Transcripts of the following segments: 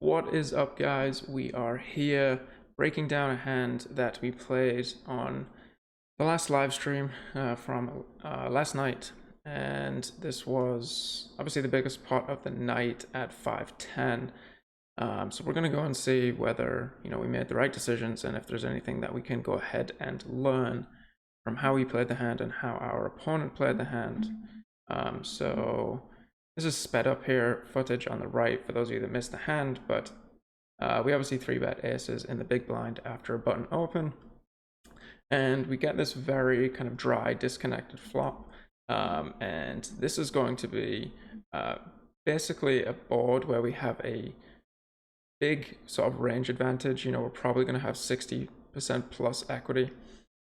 What is up, guys? We are here breaking down a hand that we played on the last live stream from last night. And this was obviously the biggest pot of the night at 510. So we're going to go and see whether, we made the right decisions and if there's anything that we can go ahead and learn from how we played the hand and how our opponent played the hand. So this is sped up here footage on the right for those of you that missed the hand, but we obviously 3-bet aces in the big blind after a button open, and we get this very kind of dry, disconnected flop. And this is going to be basically a board where we have a big sort of range advantage. We're probably going to have 60% plus equity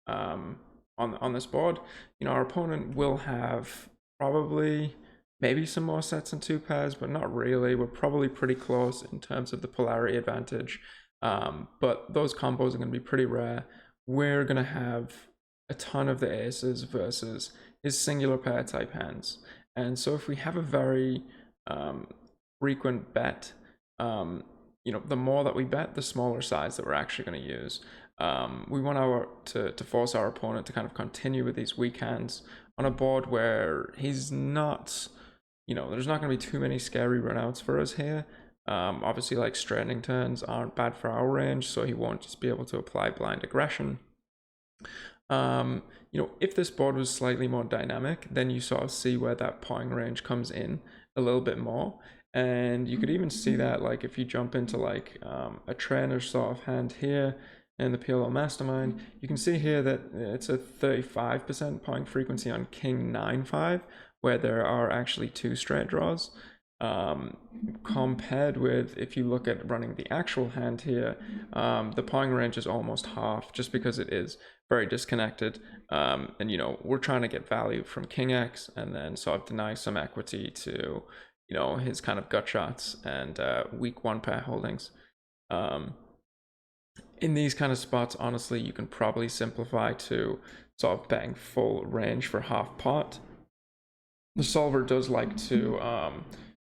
on this board. Our opponent will have probably maybe some more sets and two pairs, but not really. We're probably pretty close in terms of the polarity advantage, but those combos are going to be pretty rare. We're going to have a ton of the aces versus his singular pair type hands, and so if we have a very frequent bet, the more that we bet, the smaller size that we're actually going to use. We want to force our opponent to kind of continue with these weak hands on a board where he's not, there's not going to be too many scary runouts for us here. Obviously, like straightening turns aren't bad for our range, so he won't just be able to apply blind aggression. If this board was slightly more dynamic, then you sort of see where that potting range comes in a little bit more. And you could even see that, like, if you jump into like a trainer sort of hand here in the PLO Mastermind, you can see here that it's a 35% potting frequency on King 9-5, where there are actually two straight draws. Compared with, if you look at running the actual hand here, the potting range is almost half, just because it is very disconnected. And we're trying to get value from King X and then sort of deny some equity to his kind of gut shots and weak one pair holdings. In these kind of spots, honestly, you can probably simplify to sort of betting full range for half pot. The solver does like to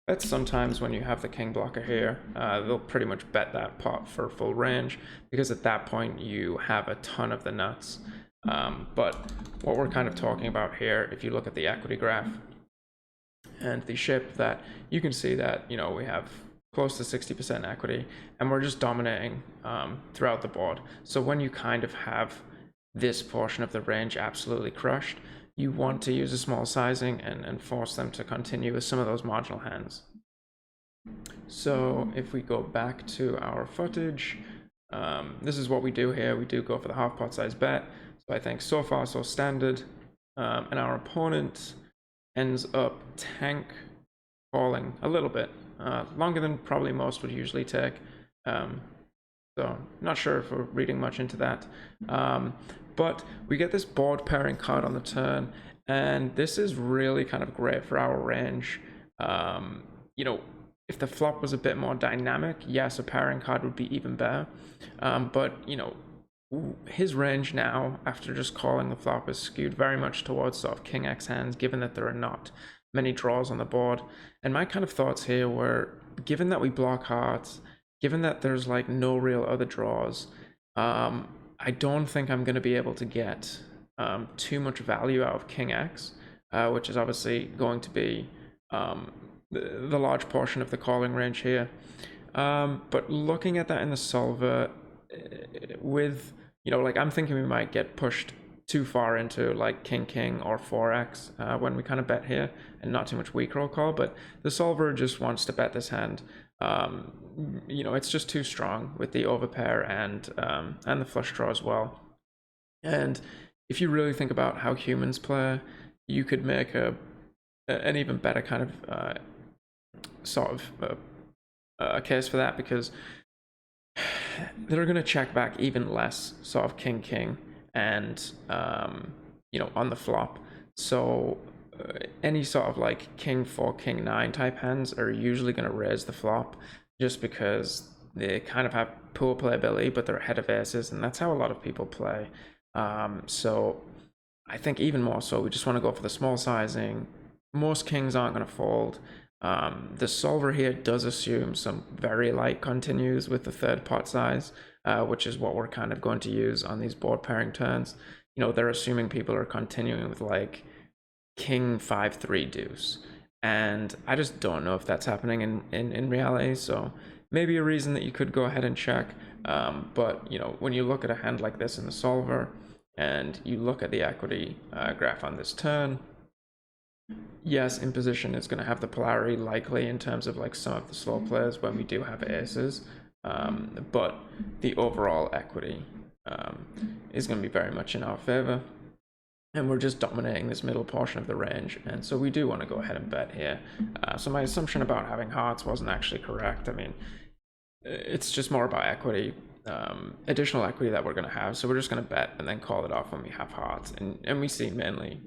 bet sometimes when you have the king blocker here. They'll pretty much bet that pot for full range, because at that point you have a ton of the nuts. But what we're kind of talking about here, if you look at the equity graph and the ship, that you can see that we have close to 60% equity, and we're just dominating throughout the board. So when you kind of have this portion of the range absolutely crushed, you want to use a small sizing and force them to continue with some of those marginal hands. So if we go back to our footage, this is what we do here. We do go for the half pot size bet. So I think so far so standard, and our opponent ends up tank falling a little bit, longer than probably most would usually take. So not sure if we're reading much into that. But we get this board pairing card on the turn, and this is really kind of great for our range. If the flop was a bit more dynamic, yes, a pairing card would be even better. But his range now, after just calling the flop, is skewed very much towards sort of King X hands, given that there are not many draws on the board. And my kind of thoughts here were, given that we block hearts, given that there's like no real other draws, I don't think I'm going to be able to get too much value out of King X, which is obviously going to be the large portion of the calling range here. But looking at that in the solver, with, I'm thinking we might get pushed too far into like King or 4x when we kind of bet here, and not too much weak roll call. But the solver just wants to bet this hand. It's just too strong with the overpair and the flush draw as well. And if you really think about how humans play, you could make an even better kind of sort of a case for that, because they're going to check back even less sort of king and on the flop. So any sort of like king 4 king 9 type hands are usually going to raise the flop, just because they kind of have poor playability, but they're ahead of aces, and that's how a lot of people play. So I think even more so, we just want to go for the small sizing. Most kings aren't going to fold. The solver here does assume some very light continues with the third pot size, which is what we're kind of going to use on these board pairing turns. They're assuming people are continuing with like king 5-3 deuce, and I just don't know if that's happening in reality. So maybe a reason that you could go ahead and check. But when you look at a hand like this in the solver and you look at the equity graph on this turn, yes, imposition is going to have the polarity likely in terms of like some of the slow players when we do have aces, but the overall equity is going to be very much in our favor, and we're just dominating this middle portion of the range, and so we do want to go ahead and bet here. So my assumption about having hearts wasn't actually correct. I mean, it's just more about equity, additional equity that we're going to have, so we're just going to bet and then call it off when we have hearts, and we see mainly,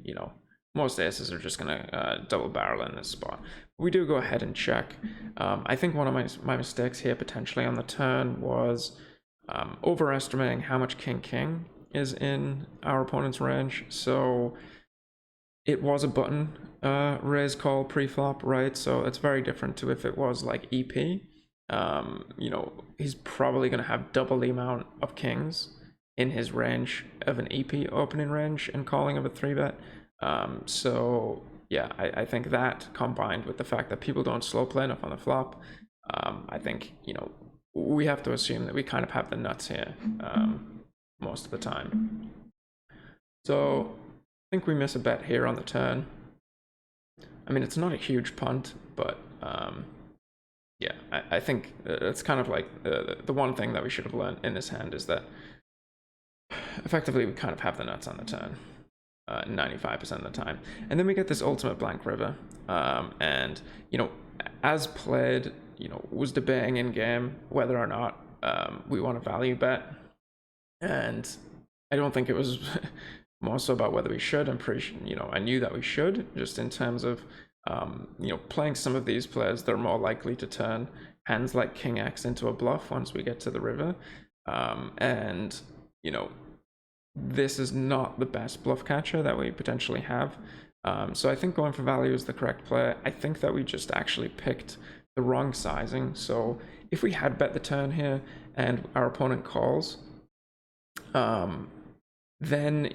most aces are just going to double barrel in this spot. We do go ahead and check. I think one of my mistakes here potentially on the turn was overestimating how much king-king is in our opponent's range. So it was a button raise call pre-flop, right? So it's very different to if it was like EP. He's probably going to have double the amount of kings in his range of an EP opening range and calling of a 3-bet. So yeah, I think that combined with the fact that people don't slow play enough on the flop, I think, we have to assume that we kind of have the nuts here most of the time. So I think we miss a bet here on the turn. I mean, it's not a huge punt, but yeah, I think it's kind of like the one thing that we should have learned in this hand is that effectively we kind of have the nuts on the turn 95% of the time. And then we get this ultimate blank river, and as played, was debating in game whether or not we want to value bet, and I don't think it was more so about whether we should. I'm pretty sure, I knew that we should, just in terms of playing some of these players, they're more likely to turn hands like King X into a bluff once we get to the river, and this is not the best bluff catcher that we potentially have. So I think going for value is the correct play. I think that we just actually picked the wrong sizing. So if we had bet the turn here and our opponent calls, then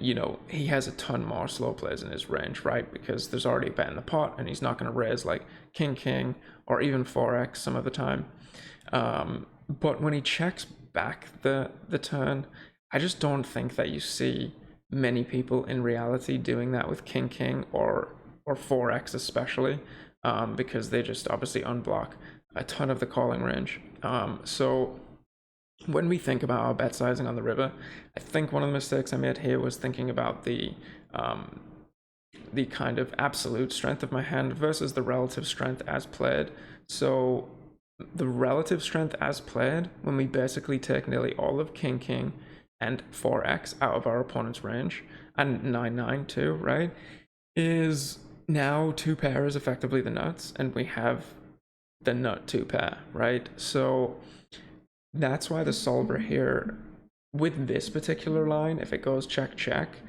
he has a ton more slow plays in his range, right? Because there's already a bet in the pot and he's not going to raise like king or even 4x some of the time. But when he checks back the turn, I just don't think that you see many people in reality doing that with king or 4x especially, because they just obviously unblock a ton of the calling range. So when we think about our bet sizing on the river, I think one of the mistakes I made here was thinking about the kind of absolute strength of my hand versus the relative strength as played. So the relative strength as played, when we basically take nearly all of king and 4x out of our opponent's range, and 9-9 too, right, is now 2 pair is effectively the nuts, and we have the nut 2 pair, right? So that's why the solver here, with this particular line, if it goes check,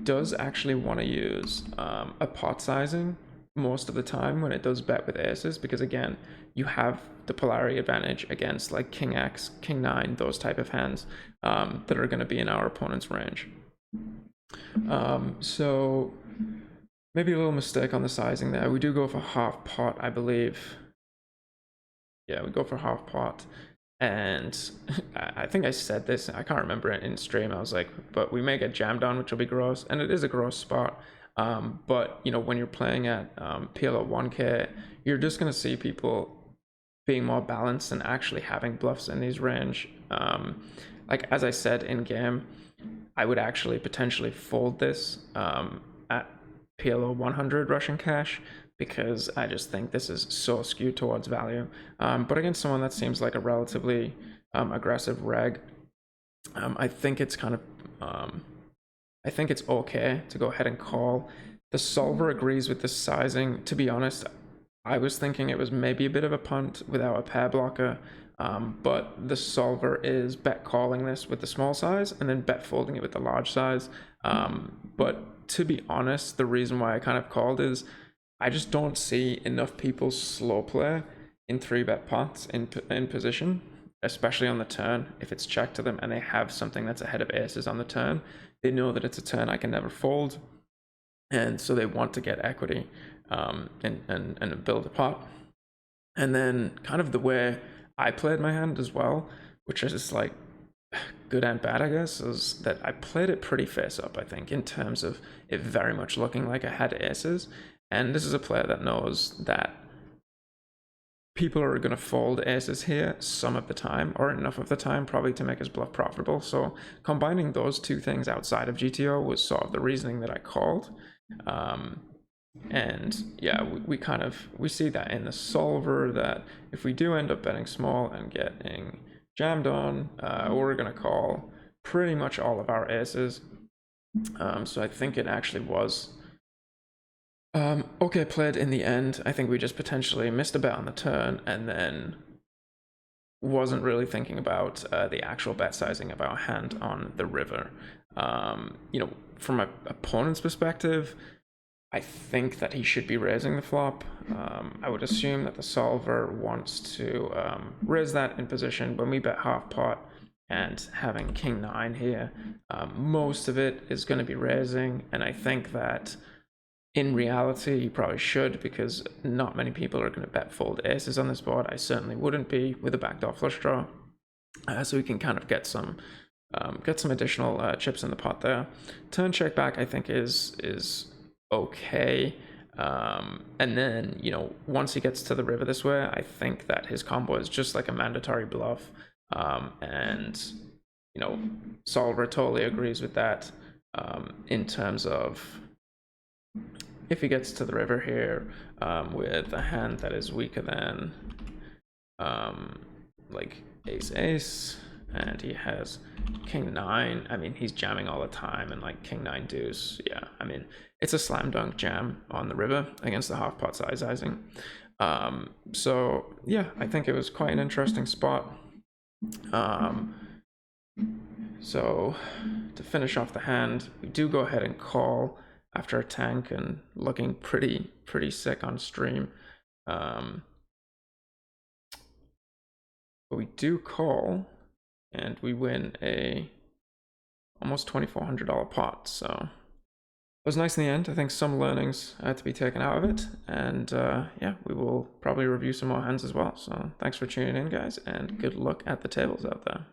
does actually want to use a pot sizing most of the time when it does bet with aces, because again, you have the polarity advantage against like King X, King 9, those type of hands that are going to be in our opponent's range. So maybe a little mistake on the sizing there. We do go for half pot, I believe. Yeah, we go for half pot. And I think I said this, I can't remember it in stream. I was like, but we may get jammed on, which will be gross. And it is a gross spot. But, when you're playing at PLO 1K, you're just going to see people being more balanced and actually having bluffs in these range. Like, as I said in game, I would actually potentially fold this at PLO 100 Russian cash, because I just think this is so skewed towards value. But against someone that seems like a relatively aggressive reg, I think it's kind of, I think it's okay to go ahead and call. The solver agrees with this sizing. To be honest, I was thinking it was maybe a bit of a punt without a pair blocker, but the solver is bet calling this with the small size and then bet folding it with the large size. But to be honest, the reason why I kind of called is I just don't see enough people slow play in 3-bet pots in position, especially on the turn. If it's checked to them and they have something that's ahead of aces on the turn, they know that it's a turn I can never fold, and so they want to get equity and build a pot. And then kind of the way I played my hand as well, which is like good and bad, I guess, is that I played it pretty face up, I think, in terms of it very much looking like I had aces. And this is a player that knows that people are going to fold aces here some of the time, or enough of the time probably to make his bluff profitable. So combining those two things outside of GTO was sort of the reasoning that I called. And yeah, we see that in the solver, that if we do end up betting small and getting jammed on, we're going to call pretty much all of our aces. So I think it actually was okay played in the end. I think we just potentially missed a bet on the turn and then wasn't really thinking about the actual bet sizing of our hand on the river. From my opponent's perspective, I think that he should be raising the flop. I would assume that the solver wants to raise that in position when we bet half pot, and having king 9 here, most of it is going to be raising, and I think that in reality you probably should, because not many people are going to bet fold aces on this board. I certainly wouldn't be with a backdoor flush draw, so we can kind of get some additional chips in the pot there. Turn check back I think is okay, and then once he gets to the river this way, I think that his combo is just like a mandatory bluff, and solver totally agrees with that, in terms of if he gets to the river here with a hand that is weaker than like ace, and he has king 9, I mean, he's jamming all the time, and like king 9 deuce, yeah, I mean, it's a slam dunk jam on the river against the half pot sizing. So yeah, I think it was quite an interesting spot. So to finish off the hand, we do go ahead and call after a tank and looking pretty sick on stream. But we do call, and we win a almost $2,400 pot. So it was nice in the end. I think some learnings had to be taken out of it, and yeah, we will probably review some more hands as well. So thanks for tuning in, guys, and good luck at the tables out there.